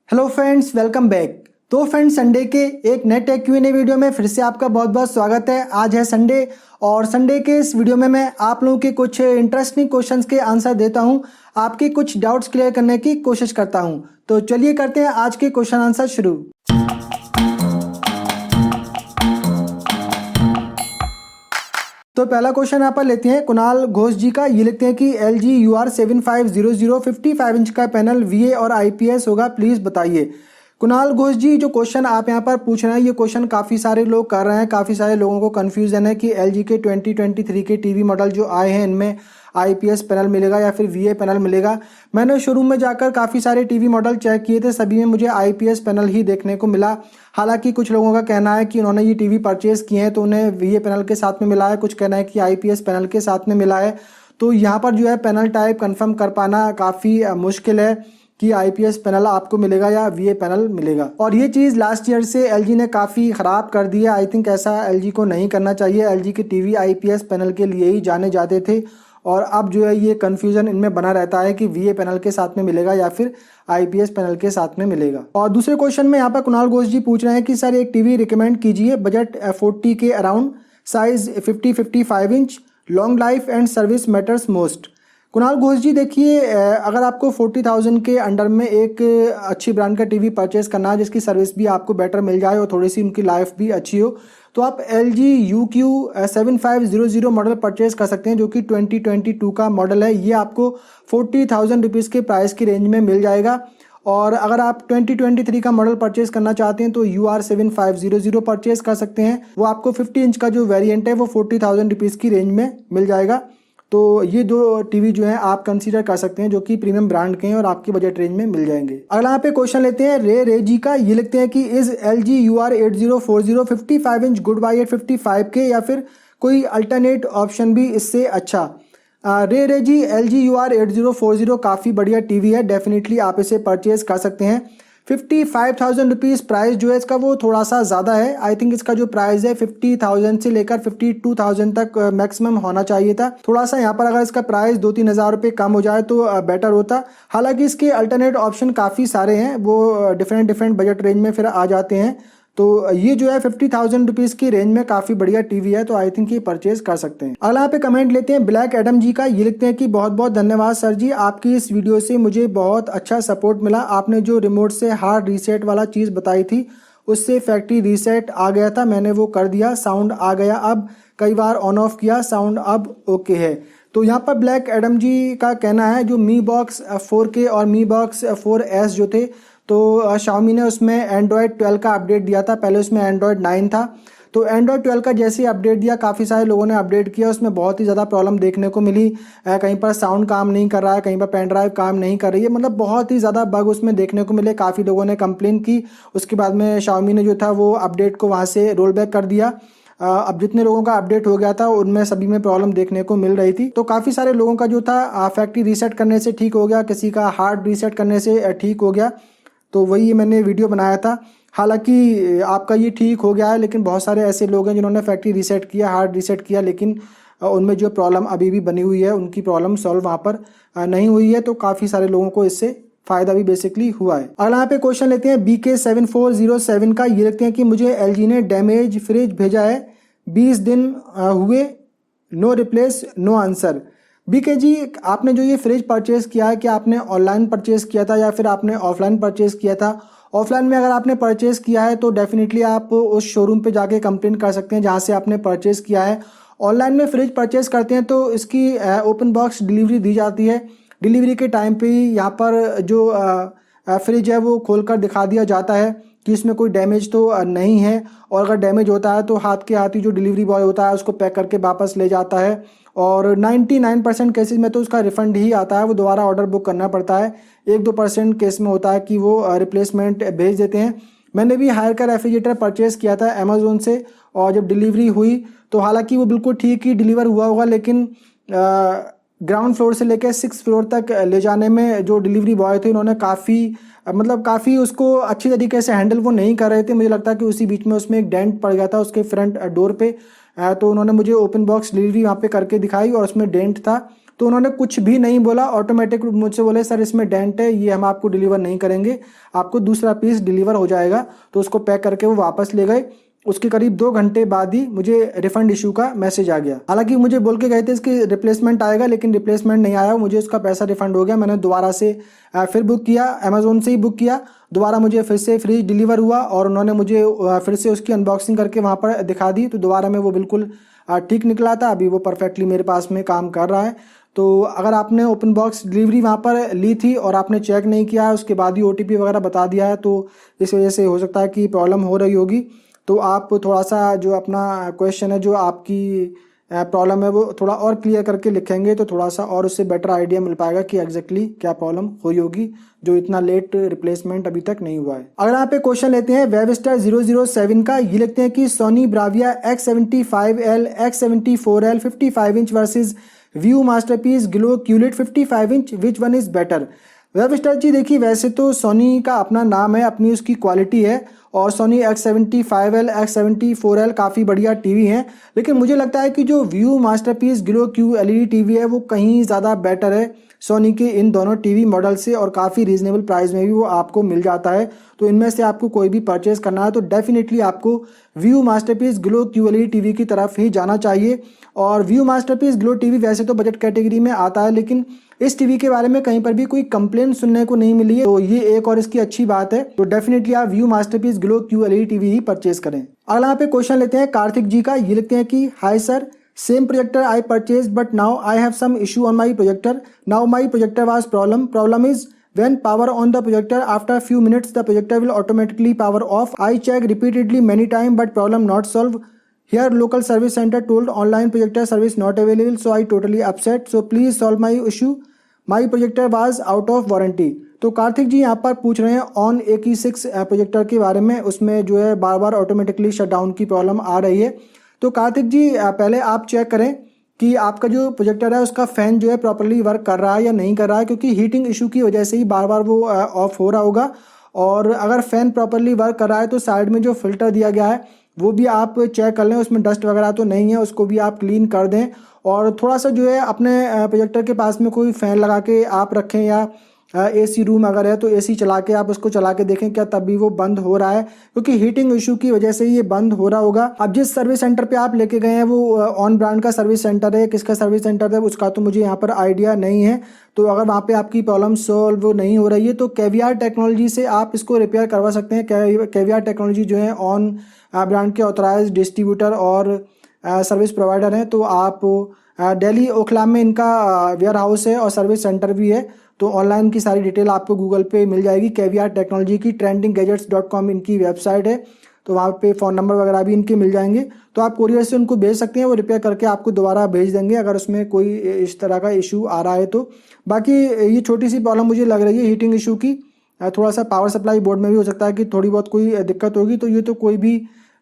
Hello friends, welcome back. तो friends, Sunday के एक नए टेक Q&A वीडियो में फिर से आपका बहुत बहुत स्वागत है। आज है संडे और संडे के इस वीडियो में मैं आप लोगों के कुछ इंटरेस्टिंग क्वेश्चंस के आंसर देता हूं, आपके कुछ डाउट्स क्लियर करने की कोशिश करता हूं। तो चलिए करते हैं आज के क्वेश्चन आंसर शुरू। तो पहला क्वेश्चन यहाँ पर लेते हैं कुणाल घोष जी का। ये लिखते हैं कि LG UR7500 55 इंच का पैनल VA और IPS होगा, प्लीज़ बताइए। कुणाल घोष जी, जो क्वेश्चन आप यहाँ पर पूछ रहे हैं ये क्वेश्चन काफ़ी सारे लोग कर रहे हैं। काफ़ी सारे लोगों को कन्फ्यूजन है कि LG के 2023 के टीवी मॉडल जो आए हैं इनमें IPS पैनल मिलेगा या फिर VA पैनल मिलेगा। मैंने शोरूम में जाकर काफ़ी सारे टीवी मॉडल चेक किए थे, सभी में मुझे IPS पैनल ही देखने को मिला। हालांकि कुछ लोगों का कहना है कि उन्होंने ये टीवी परचेज़ किए हैं तो उन्हें VA पैनल के साथ में मिला है, कुछ कहना है कि IPS पैनल के साथ में मिला है। तो यहाँ पर जो है पैनल टाइप कंफर्म कर पाना काफ़ी मुश्किल है कि IPS पैनल आपको मिलेगा या VA पैनल मिलेगा। और ये चीज़ लास्ट ईयर से LG ने काफ़ी ख़राब कर दी है। आई थिंक ऐसा LG को नहीं करना चाहिए। LG के टीवी IPS पैनल के लिए ही जाने जाते थे और अब जो है ये कन्फ्यूज़न इनमें बना रहता है कि VA पैनल के साथ में मिलेगा या फिर IPS पैनल के साथ में मिलेगा। और दूसरे क्वेश्चन में यहाँ पर कुणाल घोष जी पूछ रहे हैं कि सर एक टीवी रिकमेंड कीजिए, बजट 40 के around, size 50-55 inch, long life and service matters most. Kunal Ghosh ji, देखिए अगर आपको 40,000 के अंडर में एक अच्छी ब्रांड का टीवी परचेस करना है जिसकी सर्विस भी आपको बेटर मिल जाए और थोड़ी सी उनकी लाइफ भी अच्छी हो, तो आप LG UQ7500 मॉडल परचेस कर सकते हैं जो कि 2022 का मॉडल है। ये आपको 40,000 रुपीज़ के प्राइस की रेंज में मिल जाएगा। और अगर आप 2023 का मॉडल परचेस करना चाहते हैं तो UR7500 परचेस कर सकते हैं। वो आपको 50 इंच का जो वेरिएंट है वो 40,000 रुपीज़ की रेंज में मिल जाएगा। तो ये दो टीवी जो हैं आप कंसीडर कर सकते हैं जो कि प्रीमियम ब्रांड के हैं और आपकी बजट रेंज में मिल जाएंगे। अगला यहाँ पे क्वेश्चन लेते हैं रे जी का। ये लिखते हैं कि is LG UR8040 55 inch good buy at 55 के या फिर कोई अल्टरनेट ऑप्शन भी इससे अच्छा। रे जी, LG UR8040 काफ़ी बढ़िया टीवी है, डेफिनेटली आप इसे परचेज कर सकते हैं। 55,000 रुपीज़ प्राइस जो है इसका वो थोड़ा सा ज़्यादा है। आई थिंक इसका जो प्राइस है 50,000 से लेकर 52,000 तक मैक्सिमम होना चाहिए था। थोड़ा सा यहाँ पर अगर इसका प्राइस 2-3 हज़ार रुपये कम हो जाए तो बेटर होता। हालांकि इसके अल्टरनेट ऑप्शन काफ़ी सारे हैं, वो डिफरेंट बजट रेंज में फिर आ जाते हैं। तो ये जो है 50,000 रुपीज़ की रेंज में काफ़ी बढ़िया टीवी है, तो आई थिंक ये परचेज कर सकते हैं। अगला यहाँ पे कमेंट लेते हैं ब्लैक एडम जी का। ये लिखते हैं कि बहुत बहुत धन्यवाद सर जी, आपकी इस वीडियो से मुझे बहुत अच्छा सपोर्ट मिला। आपने जो रिमोट से हार्ड रीसेट वाला चीज़ बताई थी उससे फैक्ट्री रीसेट आ गया था, मैंने वो कर दिया, साउंड आ गया, अब कई बार ऑन ऑफ किया, साउंड अब ओके है। तो यहाँ पर ब्लैक एडम जी का कहना है जो Mi Box 4K और Mi Box 4S जो थे तो Xiaomi ने उसमें Android 12 का अपडेट दिया था। पहले उसमें Android 9 था, तो Android 12 का जैसे ही अपडेट दिया काफ़ी सारे लोगों ने अपडेट किया, उसमें बहुत ही ज़्यादा प्रॉब्लम देखने को मिली। कहीं पर साउंड काम नहीं कर रहा है, कहीं पर पेन ड्राइव काम नहीं कर रही है, मतलब बहुत ही ज़्यादा बग उसमें देखने को मिले। काफ़ी लोगों ने कंप्लेन की, उसके बाद में Xiaomi ने जो था वो अपडेट को वहाँ से रोल बैक कर दिया। अब जितने लोगों का अपडेट हो गया था उनमें सभी में प्रॉब्लम देखने को मिल रही थी। तो काफ़ी सारे लोगों का जो था फैक्ट्री रीसेट करने से ठीक हो गया, किसी का हार्ड रीसेट करने से ठीक हो गया। तो वही मैंने वीडियो बनाया था। हालांकि आपका ये ठीक हो गया है, लेकिन बहुत सारे ऐसे लोग हैं जिन्होंने फैक्ट्री रीसेट किया, हार्ड रीसेट किया, लेकिन उनमें जो प्रॉब्लम अभी भी बनी हुई है उनकी प्रॉब्लम सॉल्व वहाँ पर नहीं हुई है। तो काफ़ी सारे लोगों को इससे फ़ायदा भी बेसिकली हुआ है। अगला यहाँ पे क्वेश्चन लेते हैं BK7407 का। ये लिखते हैं कि मुझे LG ने डैमेज फ्रिज भेजा है, 20 दिन हुए, no replies no answer. BK ji, आपने जो ये फ्रिज परचेज़ किया है क्या आपने ऑनलाइन परचेज़ किया था या फिर आपने ऑफलाइन परचेज़ किया था? ऑफलाइन में अगर आपने परचेज़ किया है तो डेफिनेटली आप उस शोरूम पे जाके कंप्लेन कर सकते हैं जहाँ से आपने परचेज़ किया है। ऑनलाइन में फ्रिज परचेज़ करते हैं तो इसकी ओपन बॉक्स डिलीवरी दी जाती है। डिलीवरी के टाइम पे ही यहाँ पर जो फ्रिज है वो खोलकर दिखा दिया जाता है कि इसमें कोई डैमेज तो नहीं है, और अगर डैमेज होता है तो हाथ के हाथ ही जो डिलीवरी बॉय होता है उसको पैक करके वापस ले जाता है। और 99% केसेस में तो उसका रिफ़ंड ही आता है, वो दोबारा ऑर्डर बुक करना पड़ता है। 1-2% केस में होता है कि वो रिप्लेसमेंट भेज देते हैं। मैंने भी हायर का रेफ्रिजरेटर परचेज़ किया था अमेज़ोन से, और जब डिलीवरी हुई तो हालांकि वो बिल्कुल ठीक ही डिलीवर हुआ होगा, लेकिन ग्राउंड फ्लोर से लेकर 6th फ्लोर तक ले जाने में जो डिलीवरी बॉय थे उन्होंने काफ़ी उसको अच्छी तरीके से हैंडल वो नहीं कर रहे थे। मुझे लगता है कि उसी बीच में उसमें एक डेंट पड़ गया था उसके फ्रंट डोर पे, तो उन्होंने मुझे ओपन बॉक्स डिलीवरी वहाँ पे करके दिखाई और उसमें डेंट था। तो उन्होंने कुछ भी नहीं बोला, ऑटोमेटिक मुझसे बोले सर इसमें डेंट है, ये हम आपको डिलीवर नहीं करेंगे, आपको दूसरा पीस डिलीवर हो जाएगा। तो उसको पैक करके वो वापस ले गए। उसके करीब 2 घंटे बाद ही मुझे रिफंड इशू का मैसेज आ गया। हालांकि मुझे बोल के गए थे इसकी रिप्लेसमेंट आएगा, लेकिन रिप्लेसमेंट नहीं आया, मुझे उसका पैसा रिफंड हो गया। मैंने दोबारा से फिर बुक किया, अमेजोन से ही बुक किया, दोबारा मुझे फिर से फ्रिज डिलीवर हुआ और उन्होंने मुझे फिर से उसकी अनबॉक्सिंग करके वहाँ पर दिखा दी। तो दोबारा में वो बिल्कुल ठीक निकला था, अभी वो परफेक्टली मेरे पास में काम कर रहा है। तो अगर आपने ओपन बॉक्स डिलीवरी वहाँ पर ली थी और आपने चेक नहीं किया है, उसके बाद ही OTP वगैरह बता दिया है, तो इस वजह से हो सकता है कि प्रॉब्लम हो रही होगी। तो आप थोड़ा सा जो अपना क्वेश्चन है, जो आपकी प्रॉब्लम है, वो थोड़ा और क्लियर करके लिखेंगे तो थोड़ा सा और उससे बेटर आइडिया मिल पाएगा कि एग्जैक्टली क्या प्रॉब्लम हुई होगी, जो इतना लेट रिप्लेसमेंट अभी तक नहीं हुआ है। अगर यहाँ पे क्वेश्चन लेते हैं वेबस्टर 007 का, ये लिखते हैं कि Sony Bravia X75L X74L 55 inch versus Vu Masterpiece Glow QLED 55 inch, which one is better. Webster ji देखिए, वैसे तो सोनी का अपना नाम है, अपनी उसकी क्वालिटी है, और सोनी X75L X74L काफ़ी बढ़िया टीवी हैं, लेकिन मुझे लगता है कि जो view Masterpiece Glow Q LED TV है वो कहीं ज़्यादा बेटर है सोनी के इन दोनों टीवी मॉडल से, और काफ़ी रीजनेबल प्राइस में भी वो आपको मिल जाता है। तो इनमें से आपको कोई भी परचेज करना है तो डेफिनेटली आपको view Masterpiece Glow Q LED TV की तरफ ही जाना चाहिए। और व्यू मास्टरपीस ग्लो टीवी वैसे तो बजट कैटेगरी में आता है, लेकिन इस टीवी के बारे में कहीं पर भी कोई कंप्लेंट सुनने को नहीं मिली है, तो ये एक और इसकी अच्छी बात है। तो डेफिनेटली आप Vu Masterpiece Glow Q LED TV ही परचेज करें। अगला यहाँ पे क्वेश्चन लेते हैं कार्तिक जी का, ये लिखते हैं कि hi sir, same projector I purchase but now I have some issue on my projector. Now my projector was problem is when power on the projector, after a few minutes the projector will automatically power off. I checked repeatedly many times but problem not solved. Here local service center told online projector service not available, so I totally upset. So please solve my issue. My projector was out of warranty. तो कार्तिक जी यहाँ पर पूछ रहे हैं on A6 projector के बारे में, उसमें जो है बार बार ऑटोमेटिकली शटडाउन की प्रॉब्लम आ रही है। तो कार्तिक जी पहले आप चेक करें कि आपका जो प्रोजेक्टर है उसका फ़ैन जो है प्रॉपर्ली वर्क कर रहा है या नहीं कर रहा है, क्योंकि हीटिंग इशू की वजह से ही बार बार वो ऑफ हो रहा होगा। और अगर फ़ैन प्रॉपर्ली वर्क कर रहा है तो साइड में जो फिल्टर दिया गया है वो भी आप चेक कर लें, उसमें डस्ट वगैरह तो नहीं है, उसको भी आप क्लीन कर दें। और थोड़ा सा जो है अपने प्रोजेक्टर के पास में कोई फ़ैन लगा के आप रखें, या AC रूम अगर है तो AC चला के आप उसको चला के देखें क्या तब भी वो बंद हो रहा है, क्योंकि हीटिंग इशू की वजह से ये बंद हो रहा होगा। अब जिस सर्विस सेंटर पे आप लेके गए हैं वो ऑन ब्रांड का सर्विस सेंटर है, किसका सर्विस सेंटर है उसका तो मुझे यहाँ पर आइडिया नहीं है। तो अगर वहाँ पे आपकी प्रॉब्लम सॉल्व नहीं हो रही है तो केवीआर टेक्नोलॉजी से आप इसको रिपेयर करवा सकते हैं। केवीआर टेक्नोलॉजी जो है ऑन ब्रांड के ऑथराइज डिस्ट्रीब्यूटर और सर्विस प्रोवाइडर हैं। तो आप दिल्ली ओखला में इनका वेयर हाउस है और सर्विस सेंटर भी है। तो ऑनलाइन की सारी डिटेल आपको गूगल पे मिल जाएगी। केवीआर टेक्नोलॉजी की trendinggadgets.com इनकी वेबसाइट है, तो वहाँ पे फ़ोन नंबर वगैरह भी इनके मिल जाएंगे। तो आप कोरियर से उनको भेज सकते हैं, वो रिपेयर करके आपको दोबारा भेज देंगे अगर उसमें कोई इस तरह का इशू आ रहा है तो। बाकी ये छोटी सी प्रॉब्लम मुझे लग रही है हीटिंग इशू की, थोड़ा सा पावर सप्लाई बोर्ड में भी हो सकता है कि थोड़ी बहुत कोई दिक्कत होगी। तो ये तो कोई भी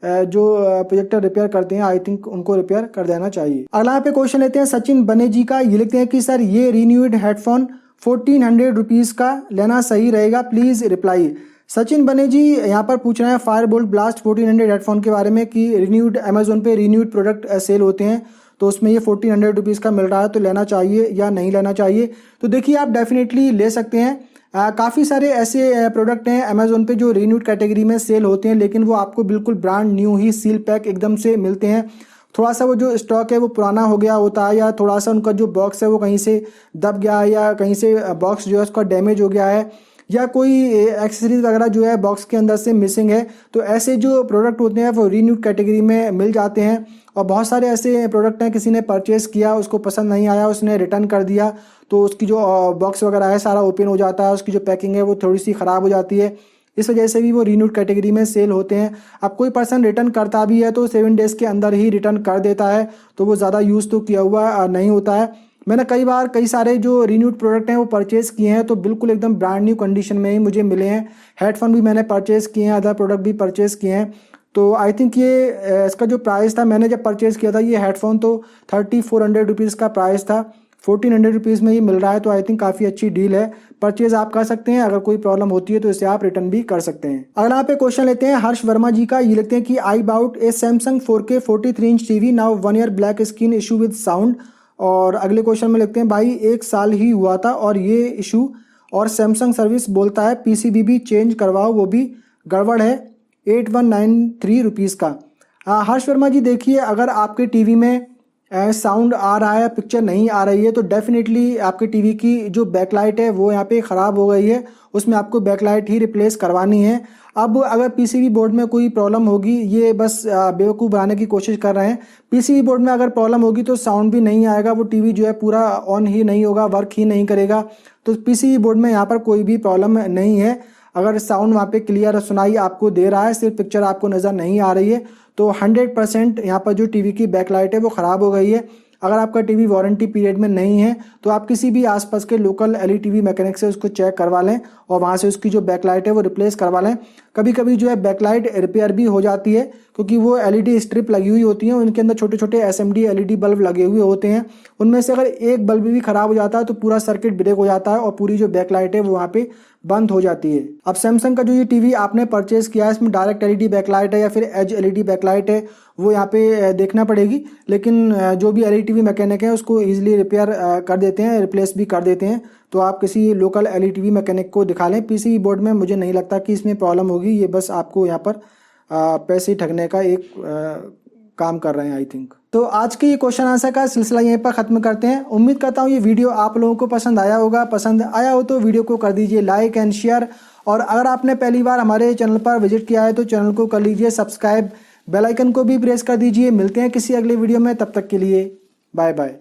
जो प्रोजेक्टर रिपेयर करते हैं आई थिंक उनको रिपेयर कर देना चाहिए। अगला यहाँ पे क्वेश्चन लेते हैं सचिन बने जी का, ये लिखते हैं कि सर ये रीन्यूड हेडफोन 1400 रुपीज़ का लेना सही रहेगा, प्लीज़ रिप्लाई। सचिन बने जी यहाँ पर पूछ रहे हैं फायरबोल्ट ब्लास्ट 1400 हेडफोन के बारे में कि रिन्यूड अमेजोन पे रिन्यूड प्रोडक्ट सेल होते हैं, तो उसमें ये 1400 रुपीज़ का मिल रहा है, तो लेना चाहिए या नहीं लेना चाहिए। तो देखिए आप डेफिनेटली ले सकते हैं। काफ़ी सारे ऐसे प्रोडक्ट हैं अमेजोन पे जो रिन्यूड कैटेगरी में सेल होते हैं, लेकिन वो आपको बिल्कुल ब्रांड न्यू ही सील पैक एकदम से मिलते हैं। थोड़ा सा वो जो स्टॉक है वो पुराना हो गया होता है, या थोड़ा सा उनका जो बॉक्स है वो कहीं से दब गया है, या कहीं से बॉक्स जो है उसका डैमेज हो गया है, या कोई एक्सेसरीज वगैरह जो है बॉक्स के अंदर से मिसिंग है। तो ऐसे जो प्रोडक्ट होते हैं वो रिन्यूड कैटेगरी में मिल जाते हैं। और बहुत सारे ऐसे प्रोडक्ट हैं किसी ने परचेज़ किया, उसको पसंद नहीं आया, उसने रिटर्न कर दिया, तो उसकी जो बॉक्स वगैरह है सारा ओपन हो जाता है, उसकी जो पैकिंग है वो थोड़ी सी ख़राब हो जाती है, इस वजह से भी वो रिन्यूड कैटेगरी में सेल होते हैं। अब कोई पर्सन रिटर्न करता भी है तो 7 डेज़ के अंदर ही रिटर्न कर देता है, तो वो ज़्यादा यूज़ तो किया हुआ नहीं होता है। मैंने कई सारे जो रिन्यूड प्रोडक्ट हैं वो परचेज़ किए हैं, तो बिल्कुल एकदम ब्रांड न्यू कंडीशन में ही मुझे मिले हैं। हेडफोन भी मैंने परचेज़ किए हैं, अदर प्रोडक्ट भी परचेज़ किए हैं। तो आई थिंक ये इसका जो प्राइस था, मैंने जब परचेज़ किया था ये हेडफोन तो 3400 रुपीज़ का प्राइस था, 1400 रुपीज़ में ही मिल रहा है, तो आई थिंक काफ़ी अच्छी डील है। परचेज़ आप कर सकते हैं, अगर कोई प्रॉब्लम होती है तो इसे आप रिटर्न भी कर सकते हैं। अगर यहाँ पे क्वेश्चन लेते हैं हर्ष वर्मा जी का, ये लिखते हैं कि I bought a Samsung 4K 43 inch TV, now 1 year black screen issue with sound, और अगले क्वेश्चन में लिखते हैं भाई 1 साल ही हुआ था और ये इशू, और सैमसंग सर्विस बोलता है पीसीबी भी चेंज करवाओ वो भी गड़बड़ है, 8193 रुपीज़ का। हर्ष वर्मा जी देखिए, अगर आपके टीवी में साउंड आ रहा है, पिक्चर नहीं आ रही है, तो डेफिनेटली आपके टीवी की जो बैकलाइट है वो यहाँ पे ख़राब हो गई है, उसमें आपको बैकलाइट ही रिप्लेस करवानी है। अब अगर पीसीबी बोर्ड में कोई प्रॉब्लम होगी, ये बस बेवकूफ़ बनाने की कोशिश कर रहे हैं। पीसीबी बोर्ड में अगर प्रॉब्लम होगी तो साउंड भी नहीं आएगा, वो टीवी जो है पूरा ऑन ही नहीं होगा, वर्क ही नहीं करेगा। तो पीसीबी बोर्ड में यहाँ पर कोई भी प्रॉब्लम नहीं है। अगर साउंड वहाँ पे क्लियर सुनाई आपको दे रहा है, सिर्फ पिक्चर आपको नज़र नहीं आ रही है, तो 100% यहाँ पर जो टीवी की बैकलाइट है वो ख़राब हो गई है। अगर आपका टीवी वारंटी पीरियड में नहीं है तो आप किसी भी आसपास के लोकल एलईडी मैकेनिक से उसको चेक करवा लें और वहाँ से उसकी जो बैकलाइट है वो रिप्लेस करवा लें। कभी कभी जो है बैकलाइट रिपेयर भी हो जाती है, क्योंकि वो एलईडी स्ट्रिप लगी हुई होती हैं, उनके अंदर छोटे छोटे एसएमडी एलईडी बल्ब लगे हुए होते हैं। उनमें से अगर एक बल्ब भी ख़राब हो जाता है तो पूरा सर्किट ब्रेक हो जाता है और पूरी जो बैकलाइट है वो वहाँ पे बंद हो जाती है। अब सैमसंग का जो ये टीवी आपने परचेज़ किया है, इसमें डायरेक्ट एलईडी बैकलाइट है या फिर एज एलईडी बैकलाइट है, वो यहाँ पे देखना पड़ेगी। लेकिन जो भी एलईडी टीवी मैकेनिक है उसको ईजिली रिपेयर कर देते हैं, रिप्लेस भी कर देते हैं। तो आप किसी लोकल एलईडी टीवी मैकेनिक को दिखा लें। पीसीबी बोर्ड में मुझे नहीं लगता कि इसमें प्रॉब्लम होगी, ये बस आपको यहाँ पर पैसे ठगने का एक काम कर रहे हैं आई थिंक। तो आज के ये क्वेश्चन आंसर का सिलसिला यहीं पर ख़त्म करते हैं। उम्मीद करता हूँ ये वीडियो आप लोगों को पसंद आया होगा। पसंद आया हो तो वीडियो को कर दीजिए लाइक एंड शेयर, और अगर आपने पहली बार हमारे चैनल पर विजिट किया है तो चैनल को कर लीजिए सब्सक्राइब, बेल आइकन को भी प्रेस कर दीजिए। मिलते हैं किसी अगले वीडियो में, तब तक के लिए बाय बाय।